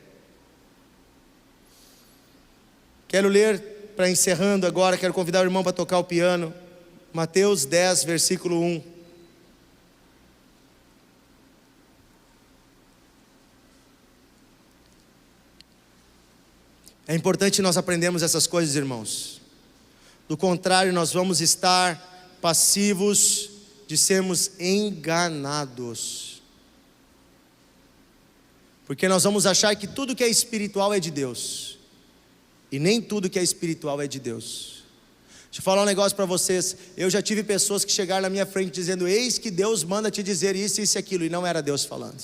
Quero ler, para encerrando agora, quero convidar o irmão para tocar o piano, Mateus 10, versículo 1. É importante nós aprendermos essas coisas, irmãos. Do contrário, nós vamos estar passivos de sermos enganados. Porque nós vamos achar que tudo que é espiritual é de Deus, e nem tudo que é espiritual é de Deus. Deixa eu falar um negócio para vocês. Eu já tive pessoas que chegaram na minha frente dizendo: eis que Deus manda te dizer isso, isso e aquilo, e não era Deus falando.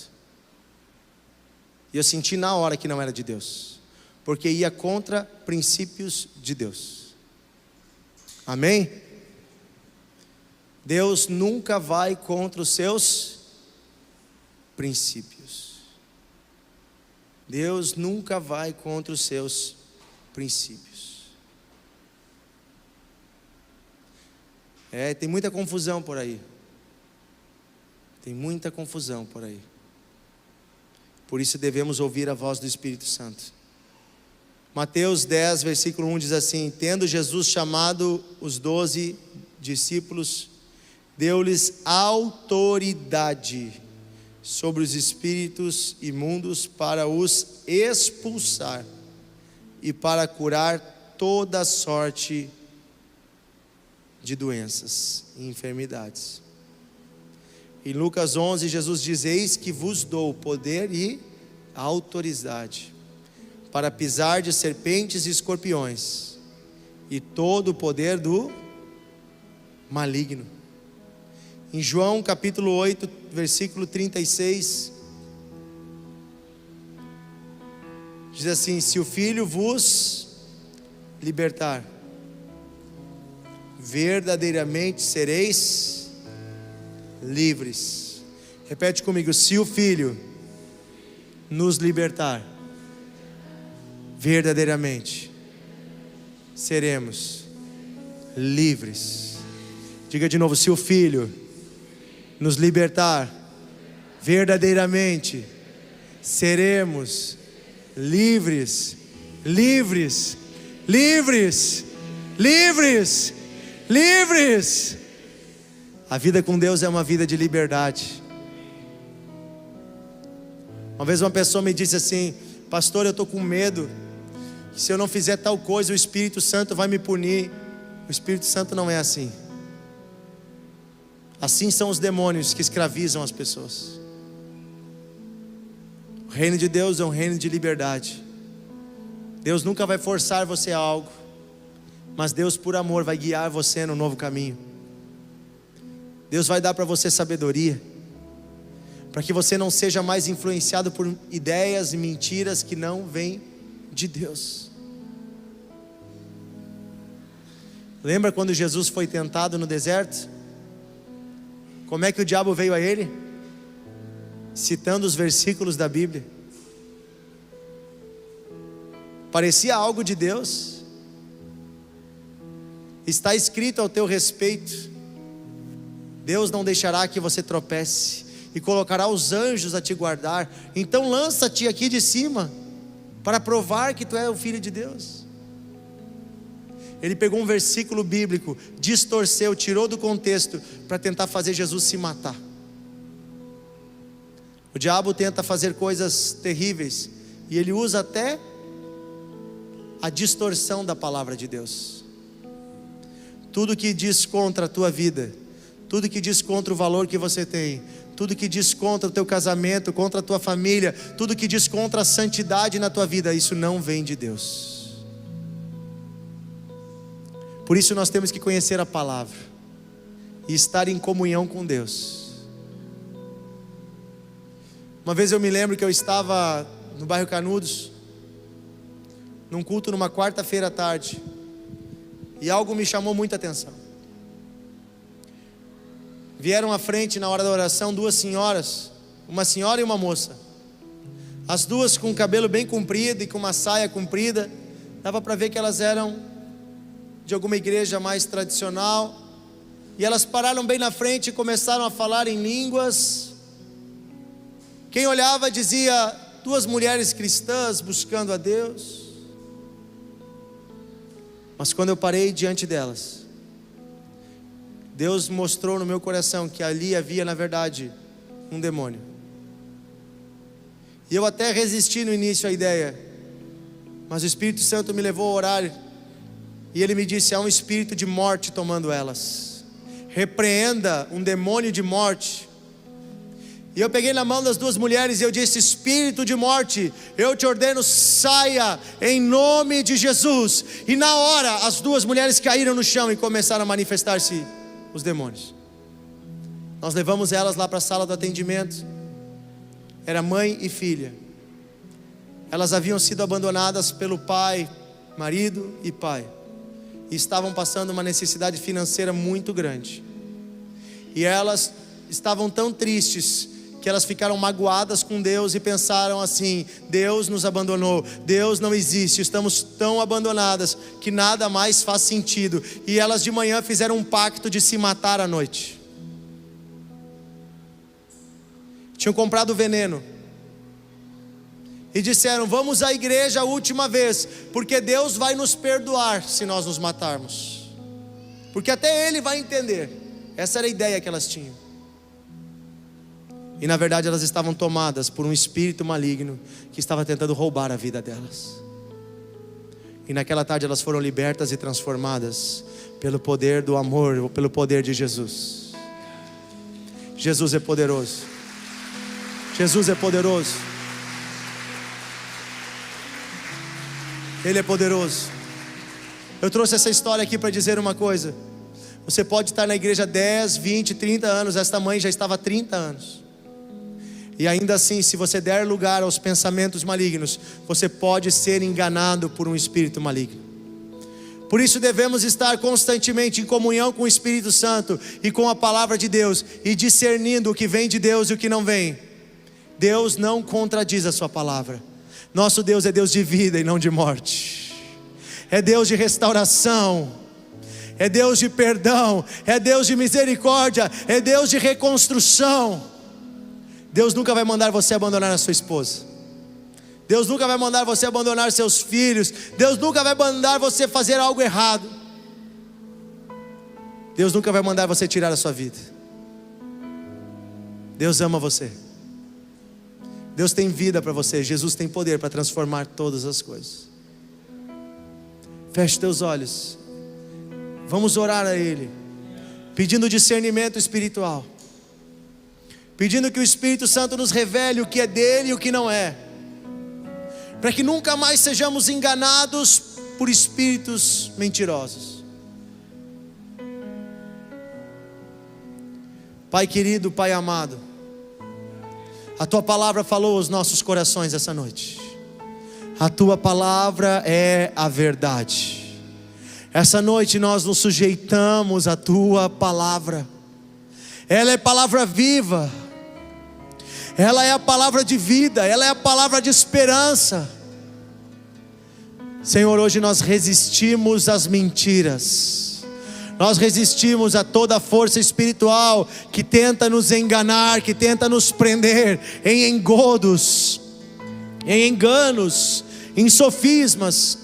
E eu senti na hora que não era de Deus, porque ia contra princípios de Deus. Amém? Deus nunca vai contra os seus princípios. Deus nunca vai contra os seus princípios. Tem muita confusão por aí. Tem muita confusão por aí. Por isso devemos ouvir a voz do Espírito Santo. Mateus 10, versículo 1 diz assim: tendo Jesus chamado os 12 discípulos, deu-lhes autoridade sobre os espíritos imundos para os expulsar e para curar toda sorte de doenças e enfermidades. Em Lucas 11, Jesus diz: eis que vos dou poder e autoridade para pisar de serpentes e escorpiões e todo o poder do maligno. Em João capítulo 8, versículo 36, diz assim: se o Filho vos libertar, verdadeiramente sereis livres. Repete comigo: se o Filho nos libertar, verdadeiramente seremos livres. Diga de novo: se o Filho nos libertar, verdadeiramente seremos livres, livres, livres, livres, livres. A vida com Deus é uma vida de liberdade. Uma vez uma pessoa me disse assim: pastor, eu estou com medo, se eu não fizer tal coisa o Espírito Santo vai me punir. O Espírito Santo não é assim. Assim são os demônios que escravizam as pessoas. O reino de Deus é um reino de liberdade. Deus nunca vai forçar você a algo, mas Deus por amor vai guiar você no novo caminho. Deus vai dar para você sabedoria, para que você não seja mais influenciado por ideias e mentiras que não vêm de Deus. Lembra quando Jesus foi tentado no deserto? Como é que o diabo veio a ele? Citando os versículos da Bíblia. Parecia algo de Deus. Está escrito ao teu respeito: Deus não deixará que você tropece, e colocará os anjos a te guardar. Então lança-te aqui de cima, para provar que tu é o Filho de Deus. Ele pegou um versículo bíblico, distorceu, tirou do contexto, para tentar fazer Jesus se matar. O diabo tenta fazer coisas terríveis, e ele usa até a distorção da palavra de Deus. Tudo que diz contra a tua vida, tudo que diz contra o valor que você tem, tudo que diz contra o teu casamento, contra a tua família, tudo que diz contra a santidade na tua vida, isso não vem de Deus. Por isso nós temos que conhecer a palavra e estar em comunhão com Deus. Uma vez eu me lembro que eu estava no bairro Canudos, num culto numa quarta-feira à tarde, e algo me chamou muita atenção. Vieram à frente na hora da oração duas senhoras, uma senhora e uma moça, as duas com o cabelo bem comprido e com uma saia comprida. Dava para ver que elas eram de alguma igreja mais tradicional, e elas pararam bem na frente e começaram a falar em línguas. Quem olhava dizia: duas mulheres cristãs buscando a Deus. Mas quando eu parei diante delas, Deus mostrou no meu coração que ali havia na verdade um demônio. E eu até resisti no início à ideia, mas o Espírito Santo me levou a orar, e Ele me disse: há um espírito de morte tomando elas, repreenda um demônio de morte. E eu peguei na mão das duas mulheres e eu disse: espírito de morte, eu te ordeno, saia em nome de Jesus. E na hora as duas mulheres caíram no chão e começaram a manifestar-se os demônios. Nós levamos elas lá para a sala do atendimento. Era mãe e filha. Elas haviam sido abandonadas pelo pai, marido e pai, e estavam passando uma necessidade financeira muito grande. E elas estavam tão tristes que elas ficaram magoadas com Deus e pensaram assim: Deus nos abandonou, Deus não existe, estamos tão abandonadas que nada mais faz sentido. E elas de manhã fizeram um pacto de se matar à noite. Tinham comprado veneno e disseram: vamos à igreja a última vez, porque Deus vai nos perdoar se nós nos matarmos, porque até Ele vai entender. Essa era a ideia que elas tinham. E na verdade elas estavam tomadas por um espírito maligno que estava tentando roubar a vida delas. E naquela tarde elas foram libertas e transformadas pelo poder do amor, ou pelo poder de Jesus. Jesus é poderoso. Jesus é poderoso. Ele é poderoso. Eu trouxe essa história aqui para dizer uma coisa: você pode estar na igreja 10, 20, 30 anos. Esta mãe já estava há 30 anos. E ainda assim, se você der lugar aos pensamentos malignos, você pode ser enganado por um espírito maligno. Por isso devemos estar constantemente em comunhão com o Espírito Santo e com a palavra de Deus, e discernindo o que vem de Deus e o que não vem. Deus não contradiz a sua palavra. Nosso Deus é Deus de vida e não de morte. É Deus de restauração. é Deus de perdão, é Deus de misericórdia, é Deus de reconstrução. Deus nunca vai mandar você abandonar a sua esposa. Deus nunca vai mandar você abandonar seus filhos. Deus nunca vai mandar você fazer algo errado. Deus nunca vai mandar você tirar a sua vida. Deus ama você. Deus tem vida para você. Jesus tem poder para transformar todas as coisas. Feche teus olhos. Vamos orar a Ele, pedindo discernimento espiritual, pedindo que o Espírito Santo nos revele o que é dele e o que não é, para que nunca mais sejamos enganados por espíritos mentirosos. Pai querido, Pai amado, a Tua palavra falou aos nossos corações essa noite. A Tua palavra é a verdade. Essa noite nós nos sujeitamos à Tua palavra. Ela é palavra viva. Ela é a palavra de vida. Ela é a palavra de esperança. Senhor, hoje nós resistimos às mentiras. Nós resistimos a toda força espiritual que tenta nos enganar, que tenta nos prender em engodos, em enganos, em sofismas.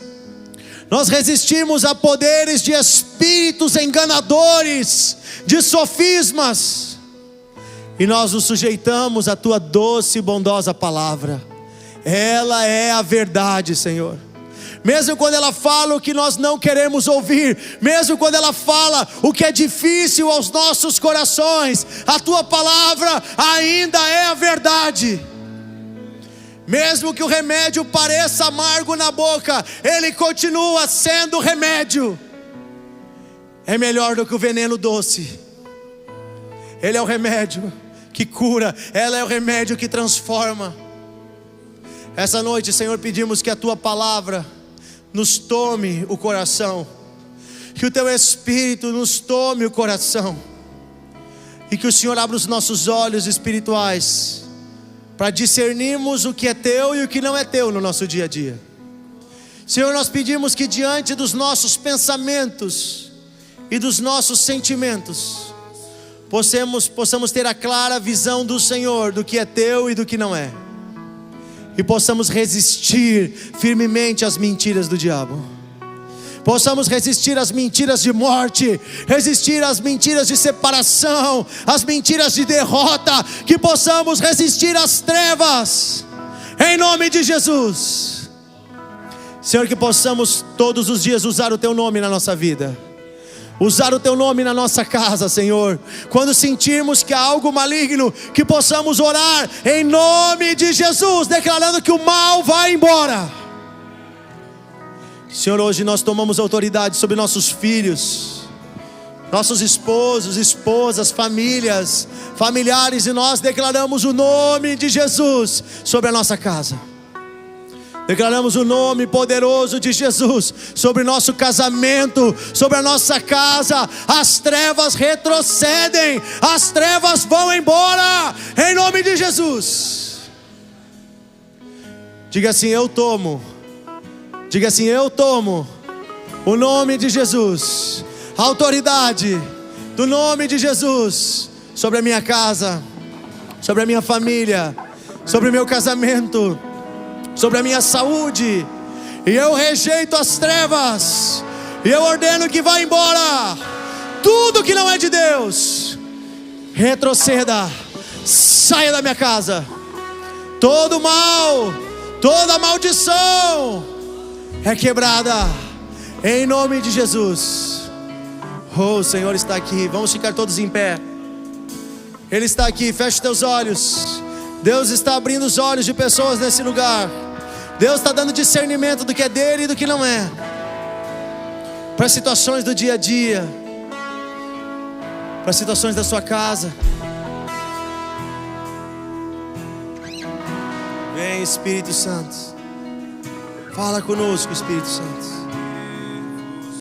Nós resistimos a poderes de espíritos enganadores, de sofismas, e nós nos sujeitamos à Tua doce e bondosa palavra. Ela é a verdade, Senhor. Mesmo quando ela fala o que nós não queremos ouvir, mesmo quando ela fala o que é difícil aos nossos corações, a Tua palavra ainda é a verdade. Mesmo que o remédio pareça amargo na boca, ele continua sendo remédio. É melhor do que o veneno doce. Ele é o remédio que cura, ela é o remédio que transforma. Essa noite, Senhor, pedimos que a Tua palavra nos tome o coração, que o Teu Espírito nos tome o coração, e que o Senhor abra os nossos olhos espirituais para discernirmos o que é Teu e o que não é Teu no nosso dia a dia. Senhor, nós pedimos que diante dos nossos pensamentos e dos nossos sentimentos possamos ter a clara visão do Senhor, do que é Teu e do que não é, e possamos resistir firmemente às mentiras do diabo. Possamos resistir às mentiras de morte, resistir às mentiras de separação, às mentiras de derrota, que possamos resistir às trevas, em nome de Jesus. Senhor, que possamos todos os dias usar o Teu nome na nossa vida, usar o Teu nome na nossa casa, Senhor. Quando sentirmos que há algo maligno, que possamos orar em nome de Jesus, declarando que o mal vai embora. Senhor, hoje nós tomamos autoridade sobre nossos filhos, nossos esposos, esposas, famílias, familiares, e nós declaramos o nome de Jesus sobre a nossa casa. Declaramos o nome poderoso de Jesus sobre nosso casamento, sobre a nossa casa. As trevas retrocedem, as trevas vão embora, em nome de Jesus. Diga assim: eu tomo. Diga assim: eu tomo o nome de Jesus, a autoridade do nome de Jesus sobre a minha casa, sobre a minha família, sobre o meu casamento, sobre a minha saúde. E eu rejeito as trevas, e eu ordeno que vá embora tudo que não é de Deus. Retroceda, saia da minha casa. Todo mal, toda maldição é quebrada em nome de Jesus. Oh, o Senhor está aqui. Vamos ficar todos em pé. Ele está aqui. Feche teus olhos. Deus está abrindo os olhos de pessoas nesse lugar. Deus está dando discernimento do que é dele e do que não é, para situações do dia a dia, para situações da sua casa. Vem, Espírito Santo. Fala conosco, Espírito Santo.